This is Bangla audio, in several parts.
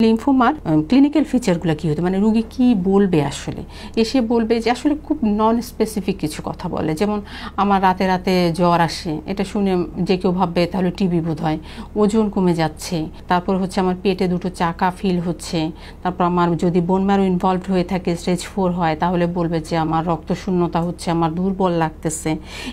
লিম্ফোমার ক্লিনিক্যাল ফিচারগুলো কী হতে মানে রোগী কী বলবে আসলে এসে বলবে যে আসলে খুব নন স্পেসিফিক কিছু কথা বলে, যেমন আমার রাতে রাতে জ্বর আসে, এটা শুনে যে কেউ ভাববে তাহলে টিবি বোধ হয়, ওজন কমে যাচ্ছে, তারপর হচ্ছে আমার পেটে দুটো চাকা ফিল হচ্ছে, তারপর আমার যদি বোন ম্যারো ইনভলভড হয়ে থাকে স্টেজ 4 হয় তাহলে বলবে যে আমার রক্তশূন্যতা হচ্ছে, আমার দুর্বল লাগতেছে।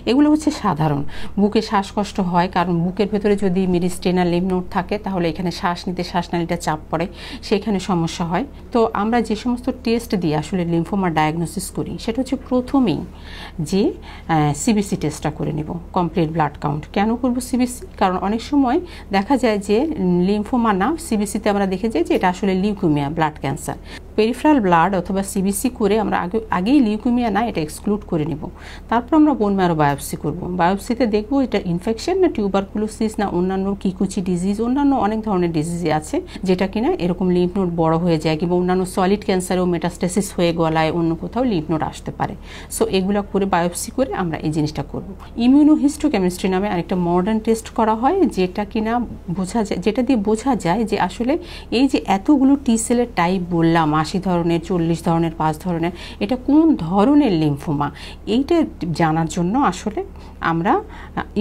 এগুলো হচ্ছে সাধারণ। বুকে শ্বাসকষ্ট হয় কারণ বুকের ভেতরে যদি মেডিস্টেনাল লিম্ফ নোড থাকে তাহলে এখানে শ্বাস নিতে শ্বাসনালীটা চাপ পড়ে, সেখানে সমস্যা হয়। তো আমরা যে সমস্ত টেস্ট দিয়ে আসলে লিম্ফোমা ডায়াগনোসিস করি সেটা হচ্ছে প্রথমেই যে সিবিসি টেস্টটা করে নেব, কমপ্লিট ব্লাড কাউন্ট। কেন করব সিবিসি? কারণ অনেক সময় দেখা যায় যে লিম্ফোমা না, সিবিসিতে আমরা দেখে যাই যে এটা আসলে leukaemia, blood cancer. Peripheral blood অথবা সিবিসি করে আমরা আগেই লিউকেমিয়া না এটা এক্সক্লুড করে নেব। তারপর আমরা বোন ম্যারো বায়োপসি করব। বায়োপসিতে দেখব এটা ইনফেকশন না টিউবারকুলোসিস না অন্যান্য কিকুচি ডিজিজ, অন্যান্য অনেক ধরনের ডিজিজ আছে যেটা কিনা এরকম লিম্ফ নোড বড় হয়ে যায়, কিংবা অন্যান্য সলিড ক্যান্সারেও মেটাস্টেসিস হয়ে গলায় অন্য কোথাও লিম্ফ নোড আসতে পারে। সো এগুলো করে বায়োপসি করে আমরা এই জিনিসটা করব। ইমিউনোহিস্টোকেমিস্ট্রি নামে আরেকটা মডার্ন টেস্ট করা হয় যেটা কিনা বোঝা যায়, যেটা দিয়ে বোঝা যায় যে আসলে এই যে এতগুলো টি সেলের টাইপ বললাম, 80 ধরনের, 40 ধরনের, 5 ধরনের, এটা কোন ধরনের লিম্ফোমা এইটা জানার জন্য আসলে আমরা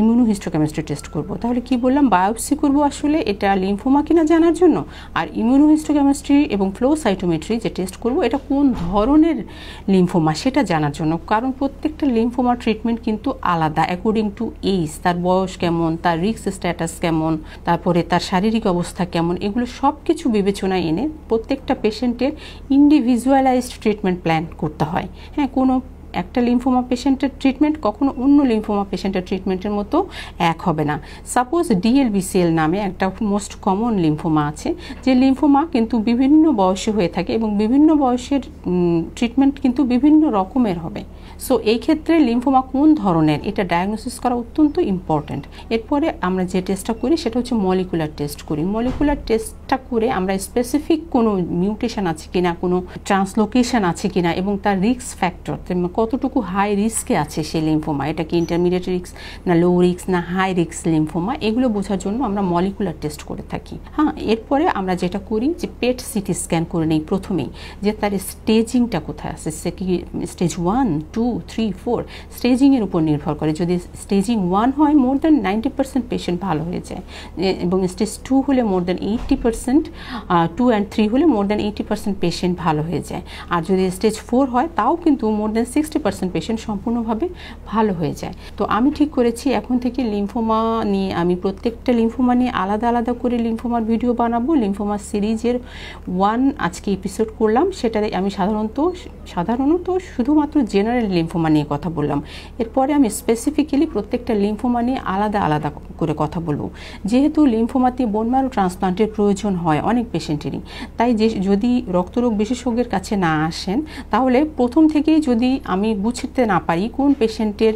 ইমিউনোহিস্টোকেমিস্ট্রি টেস্ট করব। তাহলে কি বললাম, বায়োপসি করব আসলে এটা লিম্ফোমা কিনা জানার জন্য, আর ইমিউনোহিস্টোকেমিস্ট্রি এবং ফ্লো সাইটোমেট্রি যে টেস্ট করব এটা কোন ধরনের লিম্ফোমা সেটা জানার জন্য। কারণ প্রত্যেকটা লিম্ফোমা ট্রিটমেন্ট কিন্তু আলাদা অ্যাকর্ডিং টু এজ, তার বয়স কেমন, তার রিস্ক স্ট্যাটাস কেমন, তারপরে তার শারীরিক অবস্থা কেমন, এগুলো সব কিছু বিবেচনায় এনে প্রত্যেকটা পেশেন্টের ইন্ডিভিজুয়ালাইজড ট্রিটমেন্ট প্ল্যান করতে হয়। হ্যাঁ, কোনো একটা লিম্ফোমা পেশেন্টের ট্রিটমেন্ট কখনো অন্য লিম্ফোমা পেশেন্টের ট্রিটমেন্টের মতো এক হবে না। সাপোজ ডিএলবিসিএল নামে একটা মোস্ট কমন লিম্ফোমা আছে, যে লিম্ফোমা কিন্তু বিভিন্ন বয়সে হয়ে থাকে এবং বিভিন্ন বয়সের ট্রিটমেন্ট কিন্তু বিভিন্ন রকমের হবে। সো এই ক্ষেত্রে লিম্ফোমা কোন ধরনের এটা ডায়াগনোসিস করা অত্যন্ত ইম্পর্ট্যান্ট। এরপরে আমরা যে টেস্টটা করি সেটা হচ্ছে মলিকুলার টেস্ট করি। মলিকুলার টেস্টটা করে আমরা স্পেসিফিক কোনো মিউটেশন আছে কিনা, কোনো ট্রান্সলোকেশন আছে কিনা, এবং তার রিস্ক ফ্যাক্টর কতটুকু হাই রিস্কে আছে সেই লিম্ফোমা, এটা কি ইন্টারমিডিয়েট রিস্ক না লো রিস্ক না হাই রিস্ক লিম্ফোমা, এগুলো বোঝার জন্য আমরা মলিকুলার টেস্ট করে থাকি। হ্যাঁ, এরপরে আমরা যেটা করি যে পেট সিটি স্ক্যান করে নেই প্রথমেই, যে তার স্টেজিংটা কোথায় আছে, সে কি স্টেজ 1, 2, 3, 4 স্টেজিংয়ের উপর নির্ভর করে। যদি স্টেজিং 1 হয় মোর দ্যান 90% পেশেন্ট ভালো হয়ে যায়, এবং স্টেজ 2 হলে মোর দ্যান 80%, 2 and 3 হলে মোর দ্যান 80% পেশেন্ট ভালো হয়ে যায়। আর যদি স্টেজ 4 হয় তাও কিন্তু মোর দ্যান 60% পেশেন্ট সম্পূর্ণভাবে ভালো হয়ে যায়। তো আমি ঠিক করেছি এখন থেকে লিম্ফোমা নিয়ে আমি প্রত্যেকটা লিম্ফোমা নিয়ে আলাদা আলাদা করে লিম্ফোমার ভিডিও বানাবো। লিম্ফোমা সিরিজের 1 আজকে এপিসোড করলাম, সেটাতে আমি সাধারণত শুধুমাত্র জেনারেল লিম্ফোমা নিয়ে কথা বললাম। এরপরে আমি স্পেসিফিক্যালি প্রত্যেকটা লিম্ফোমা নিয়ে আলাদা আলাদা করে কথা বলবো। যেহেতু লিম্ফোমাতে বোন ম্যারো ট্রান্সপ্লান্টের প্রয়োজন হয় অনেক পেশেন্টেরই, তাই যদি রক্তরোগ বিশেষজ্ঞের কাছে না আসেন তাহলে প্রথম থেকেই যদি আমি বুঝতে না পারি কোন পেশেন্টের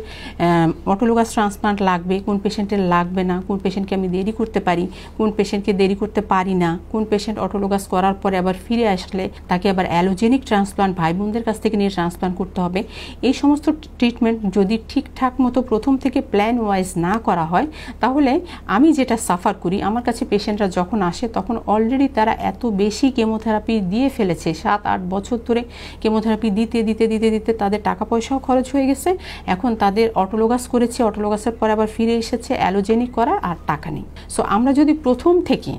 অটোলোগাস ট্রান্সপ্লান্ট লাগবে, কোন পেশেন্টের লাগবে না, কোন পেশেন্টকে আমি দেরি করতে পারি, কোন পেশেন্টকে দেরি করতে পারি না, কোন পেশেন্ট অটোলোগাস করার পরে আবার ফিরে আসলে তাকে আবার অ্যালোজেনিক ট্রান্সপ্লান্ট ভাই বোনদের কাছ থেকে নিয়ে ট্রান্সপ্লান্ট করতে হবে, এই সমস্ত ট্রিটমেন্ট যদি ঠিকঠাক মতো প্রথম থেকে প্ল্যান ওয়াইজ না করা হয় তাহলে আমি যেটা সাফার করি, আমার কাছে পেশেন্টরা যখন আসে তখন অলরেডি তারা এত বেশি কেমোথেরাপি দিয়ে ফেলেছে, 7-8 বছর ধরে কেমোথেরাপি দিতে দিতে দিতে দিতে তাদের টাকা পয়সাও খরচ হয়ে গেছে। এখন তাদের অটোলোগাস করেছে, অটোলোগাসের পরে আবার ফিরে এসেছে অ্যালোজেনিক করার, আর টাকা নেই। সো আমরা যদি প্রথম থেকে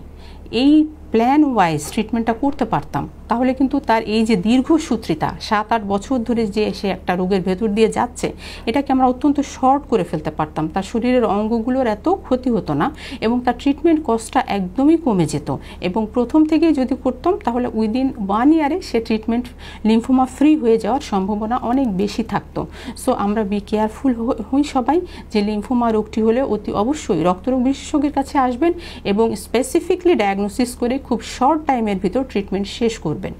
এই প্ল্যান ওয়াইজ ট্রিটমেন্টটা করতে পারতাম তাহলে কিন্তু তার এই যে দীর্ঘসূত্রিতা 7-8 বছর ধরে যে সে একটা রোগের ভেতর দিয়ে যাচ্ছে এটাকে আমরা অত্যন্ত শর্ট করে ফেলতে পারতাম, তার শরীরের অঙ্গগুলোর এত ক্ষতি হতো না এবং তার ট্রিটমেন্ট কস্টটা একদমই কমে যেত। এবং প্রথম থেকেই যদি করতাম তাহলে উইদিন 1 ইয়ারে সে ট্রিটমেন্ট লিম্ফোমা ফ্রি হয়ে যাওয়ার সম্ভাবনা অনেক বেশি থাকতো। সো আমরা বি কেয়ারফুল হই সবাই, যে লিম্ফোমা রোগটি হলে অতি অবশ্যই রক্তরোগ বিশেষজ্ঞের কাছে আসবেন এবং স্পেসিফিকলি ডায়াগনোসিস করে খুব শর্ট টাইমের ভিতর ট্রিটমেন্ট শেষ করবেন।